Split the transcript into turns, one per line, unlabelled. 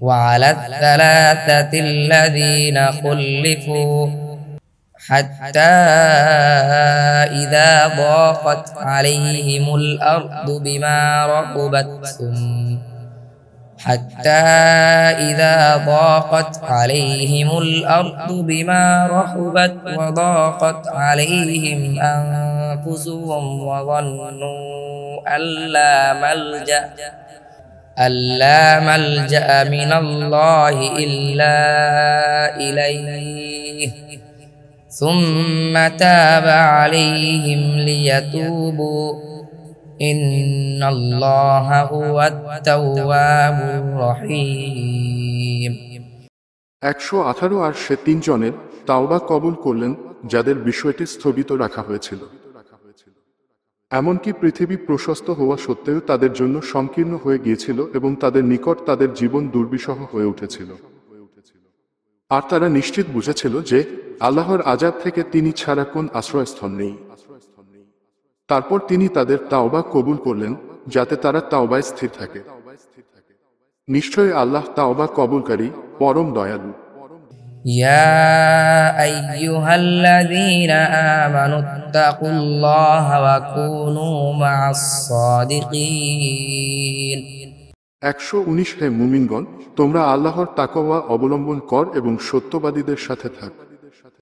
وعلى الثلاثة الذين خلفوا حتى إذا ضاقت عليهم الأرض بما رحبت حتى إذا ضاقت عليهم الأرض بما رحبت وضاقت عليهم أنفسهم وظنوا أن لا ملجأ من الله إلا إليه ثم تاب عليهم ليتوبوا إن الله هو التواب الرحيم।
118 আর সে তিনজনের তাওবা কবুল করলেন যাদের বিষয়টি স্থগিত রাখা হয়েছিল। এমনকি পৃথিবী প্রশস্ত হওয়া সত্ত্বেও তাদের জন্য সংকীর্ণ হয়ে গিয়েছিল এবং তাদের নিকট তাদের জীবন দুর্বিষহ হয়ে উঠেছিল। আর তারা নিশ্চিত বুঝেছিল যে আল্লাহর আযাব থেকে তিনি ছাড়া কোন আশ্রয়স্থল নেই। তারপর তিনি তাদের তাওবা কবুল করলেন যাতে তারা তাওবায় স্থির থাকে। নিশ্চয়ই আল্লাহ তাওবা কবুলকারী, পরম দয়ালু।
يا أيها الذين آمنوا اتقوا الله وكونوا مع الصادقين।
119 হে মুমিনগণ, তোমরা আল্লাহর তাকওয়া অবলম্বন কর এবং সত্যবাদীদের সাথে থাক।